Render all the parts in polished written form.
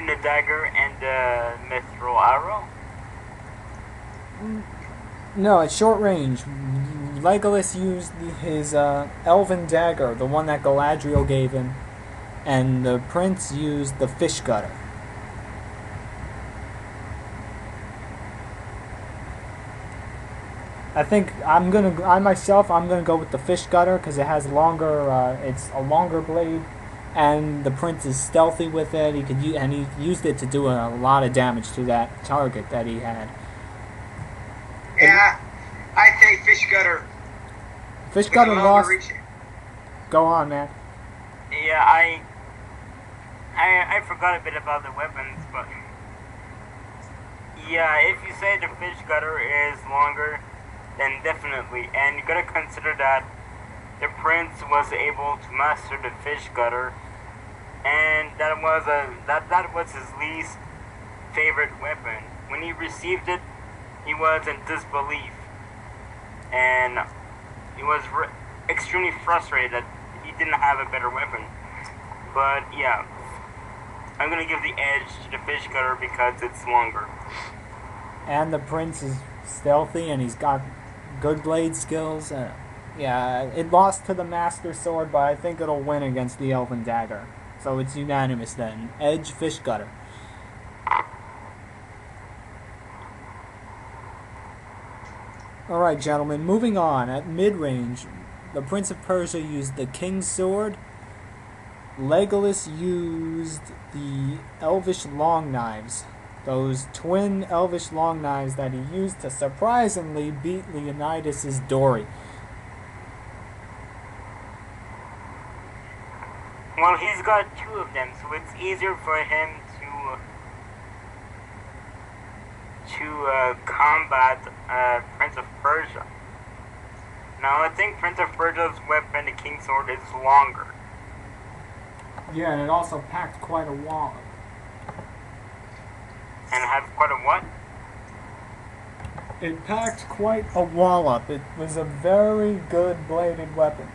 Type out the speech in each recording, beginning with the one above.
between the dagger and the mithril arrow? No, at short range. Legolas used his elven dagger, the one that Galadriel gave him, and the prince used the fish gutter. I think I'm gonna go with the fish gutter because it has longer. It's a longer blade, and the prince is stealthy with it. He used it to do a lot of damage to that target that he had. Yeah, I say fish gutter. Fish gutter lost. Reach. Go on, man. Yeah, I forgot a bit about the weapons, but yeah, if you say the fish gutter is longer, then definitely, and you gotta consider that the prince was able to master the fish gutter, and that was his least favorite weapon. When he received it, he was in disbelief, and he was extremely frustrated that he didn't have a better weapon. But yeah, I'm gonna give the edge to the fish cutter because it's longer. And the prince is stealthy, and he's got good blade skills. Yeah, it lost to the master sword, but I think it'll win against the elven dagger. So it's unanimous then. Edge, fish gutter. Alright, gentlemen, moving on. At mid-range, the Prince of Persia used the King's Sword. Legolas used the Elvish Long Knives. Those twin Elvish Long Knives that he used to surprisingly beat Leonidas' Dory. Well, he's got two of them, so it's easier for him to combat Prince of Persia. Now, I think Prince of Persia's weapon, the King's Sword, is longer. Yeah, and it also packed quite a wallop. And have quite a what? It packed quite a wallop. It was a very good bladed weapon.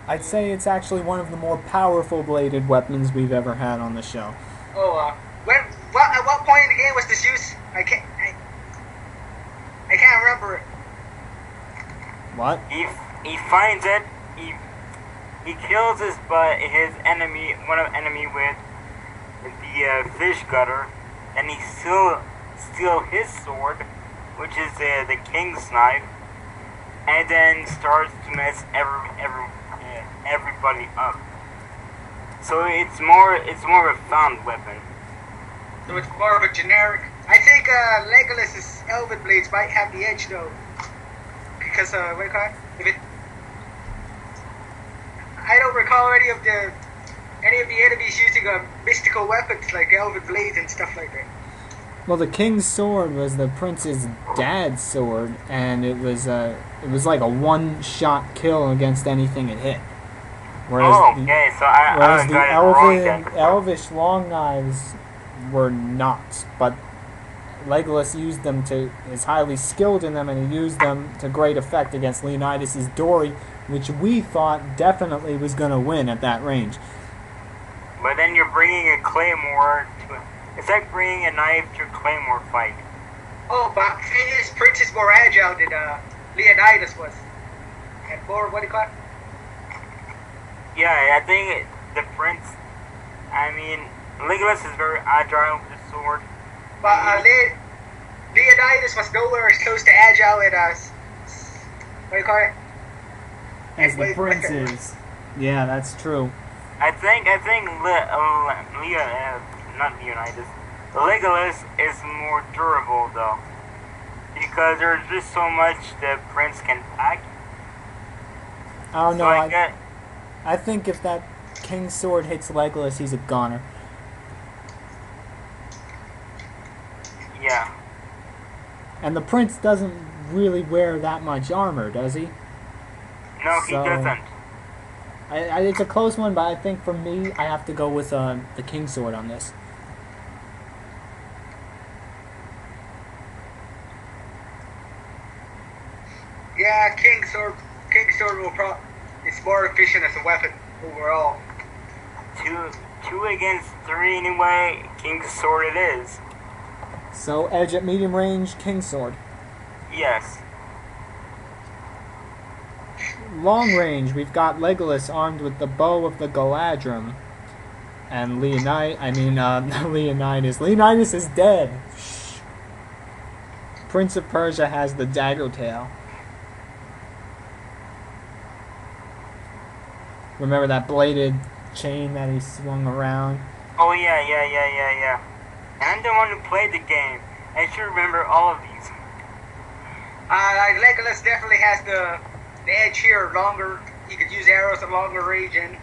I'd say it's actually one of the more powerful bladed weapons we've ever had on the show. Oh, at what point in the game was this used? I can't remember it. What? He finds it. He kills his enemy with the fish gutter, and he steal his sword, which is the king's knife, and then starts to mess everybody up. So it's more of a found weapon. So it's more of a generic. I think Legolas's elven blades might have the edge though, because what do you call it? I don't recall any of the enemies using mystical weapons like elven blades and stuff like that. Well, the King's Sword was the prince's dad's sword, and it was like a one-shot kill against anything it hit. Whereas the Elvish Long Knives were not, but Legolas used them is highly skilled in them, and he used them to great effect against Leonidas' Dory, which we thought definitely was going to win at that range. But then you're bringing a claymore to it. It's like bringing a knife to a claymore fight. Oh, but his prince is more agile than Leonidas was. And more, what do you call it? Yeah, I think the prince, Legolas is very agile with his sword. But Leonidas was nowhere as close to agile as, what do you call it? As the prince is. Yeah, that's true. I think not Leonidas. Legolas is more durable though, because there's just so much the prince can pack. Oh no, I think if that King's Sword hits Legolas, he's a goner. Yeah. And the prince doesn't really wear that much armor, does he? No, he doesn't. It's a close one, but I think for me, I have to go with the King's Sword on this. Yeah, King's Sword is more efficient as a weapon overall. Two against three anyway. King's sword it is. So edge at medium range, King's sword. Yes. Long range, we've got Legolas armed with the bow of the Galadrim. And Leonidas is dead. Shh. Prince of Persia has the dagger tail. Remember that bladed chain that he swung around? Oh yeah. And I'm the one who played the game. I should remember all of these. Legolas definitely has the edge here, longer. He could use arrows at longer range, and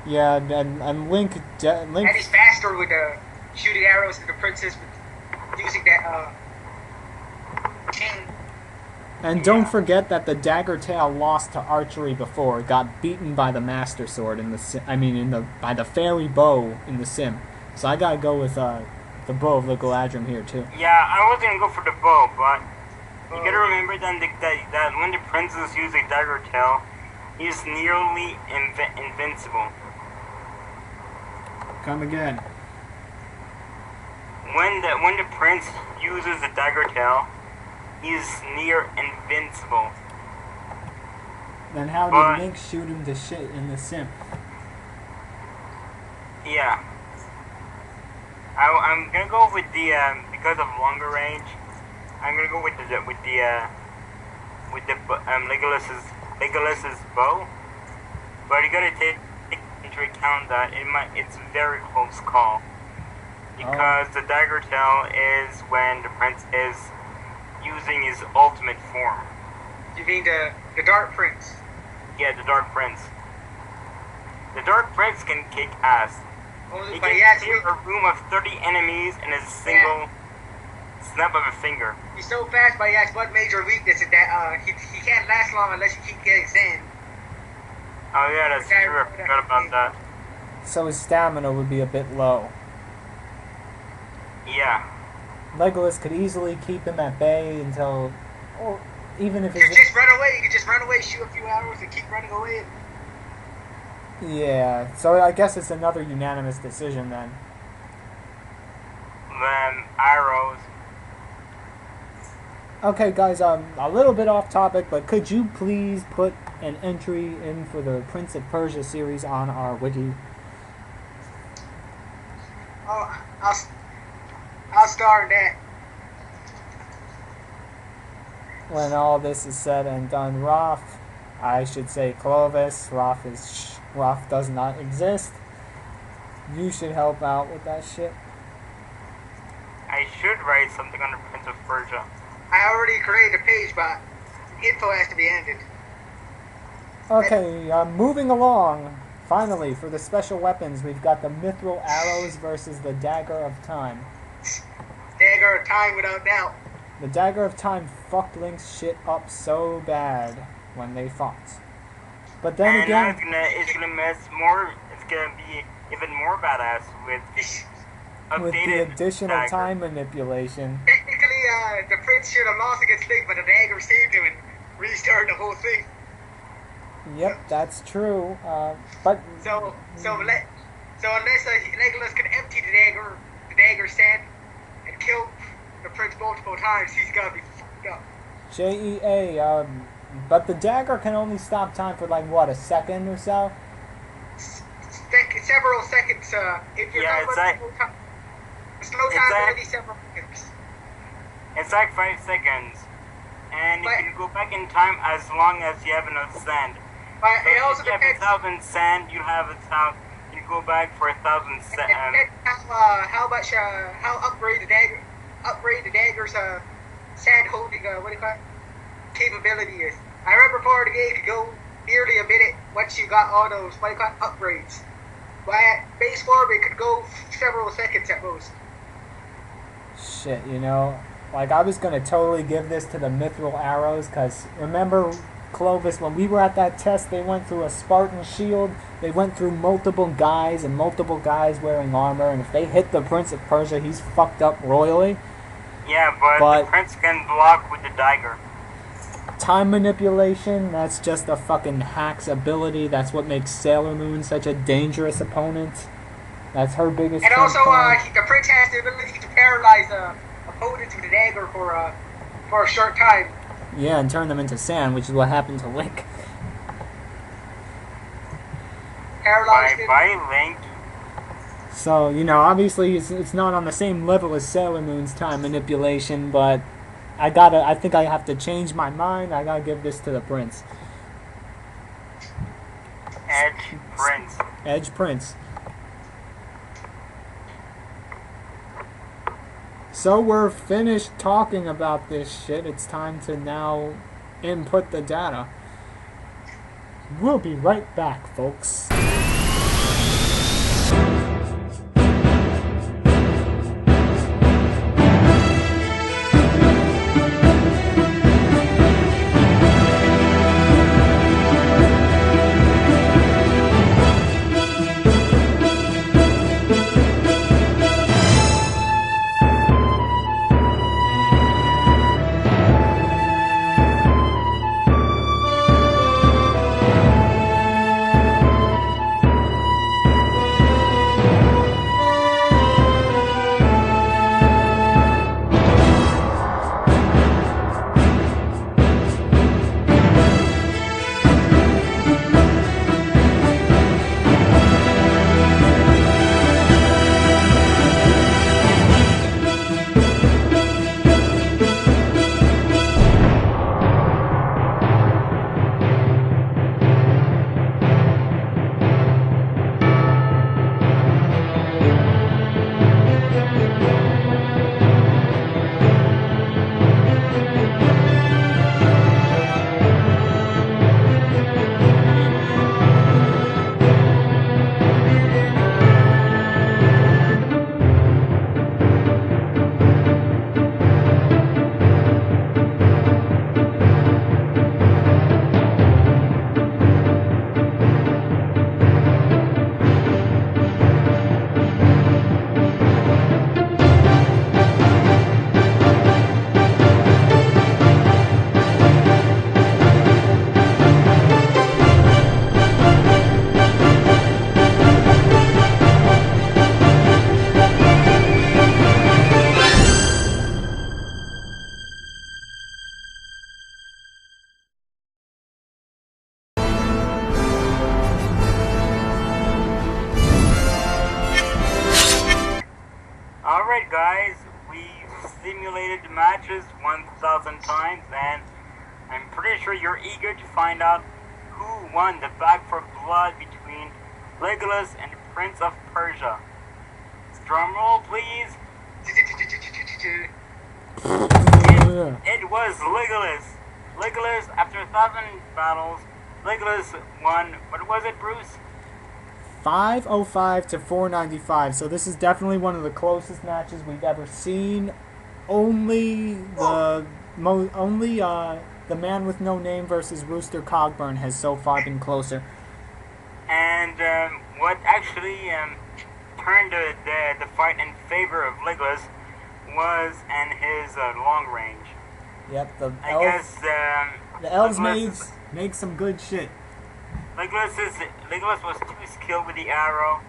Yeah, and Link. and he's faster with shooting arrows to the princess with using that chain. And don't forget that the dagger tail lost to archery before. It got beaten by the master sword by the fairy bow in the sim. So I gotta go with the bow of the Galadrim here too. Yeah, I was gonna go for the bow, but you gotta remember that when the princess used a dagger tail, he's nearly invincible. Come again. When the prince uses the dagger tail, he's near invincible. Then how did Link shoot him to shit in the sim? Yeah. I'm gonna go with the because of longer range. I'm gonna go with Legolas's bow. But you gotta take into account that it's a very close call because the dagger tail is when the prince is using his ultimate form. You mean the Dark Prince? Yeah, the Dark Prince. The Dark Prince can kick ass. He But can clear a room of 30 enemies in a single snap of a finger. He's so fast, but he has one major weakness in that he can't last long unless you keep getting sand. Oh yeah, that's true. I forgot about that. So his stamina would be a bit low. Yeah. Legolas could easily keep him at bay until, or even if You could just run away. You could just run away, shoot a few arrows, and keep running away. Yeah, so I guess it's another unanimous decision then. Arrows. Okay, guys, a little bit off topic, but could you please put an entry in for the Prince of Persia series on our wiki? Oh, I'll start that. When all this is said and done, Roth, I should say Clovis, Roth does not exist. You should help out with that shit. I should write something on the Prince of Persia. I already created a page, but info has to be ended. Okay, moving along. Finally, for the special weapons, we've got the mithril arrows versus the dagger of time. Dagger of time, without doubt. The dagger of time fucked Link's shit up so bad when they fought. But then And now again, it's gonna mess more. It's gonna be even more badass with with the updated addition dagger. of time manipulation, Technically, the prince should have lost against Link, but the dagger saved him and restarted the whole thing. yep, that's true. But So unless Legolas can empty the dagger stand, and kill the prince multiple times, he's gotta be fucked up. J.E.A. But the dagger can only stop time for like what, a second or so? Several seconds. If you're Yeah, not it's running slow time, like- maybe several seconds. It's like 5 seconds, and you But- can go back in time as long as you have enough sand. But So it also if you have depends. 1,000 sand, you have 1,000. You go back for 1,000 It sand. depends how upgrade the dagger's sand holding capability is. I remember part of the game could go nearly a minute once you got all those upgrades. But at base form it could go several seconds at most. Shit, like I was gonna totally give this to the mithril arrows, cause remember, Clovis, when we were at that test, they went through a Spartan shield, they went through multiple guys wearing armor, and if they hit the Prince of Persia, he's fucked up royally. Yeah, but But- the prince can block with the dagger. Time manipulation, that's just a fucking hack's ability. That's what makes Sailor Moon such a dangerous opponent. That's her biggest And trump also, card. the Prince has the ability to paralyze opponents with a dagger for a short time. Yeah, and turn them into sand, which is what happened to Link. Paralyzed him. By Link. So, you know, obviously it's not on the same level as Sailor Moon's time manipulation, but I think I have to change my mind. I gotta give this to the Prince. Edge Prince. Edge Prince. So we're finished talking about this shit. It's time to now input the data. We'll be right back, folks. Alright guys, we've simulated the matches 1,000 times and I'm pretty sure you're eager to find out who won the Back for Blood between Legolas and the Prince of Persia. Drum roll please. It was Legolas. Legolas, after 1,000 battles, Legolas won. What was it, Bruce? 505 to 495. So this is definitely one of the closest matches we've ever seen. Only the Man with No Name versus Rooster Cogburn has so far been closer. And what actually turned the fight in favor of Legolas was in his long range. Yep, the elves Legolas made some good shit. Legolas was too skilled with the arrow,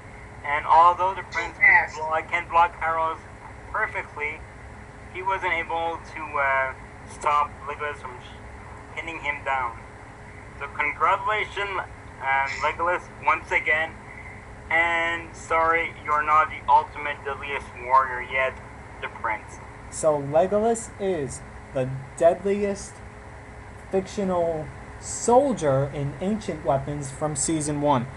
and although the prince can block arrows perfectly, he wasn't able to stop Legolas from pinning him down. So congratulations, Legolas, once again. And sorry, you're not the ultimate deadliest warrior yet, the prince. So Legolas is the deadliest fictional soldier in Ancient Weapons from Season 1.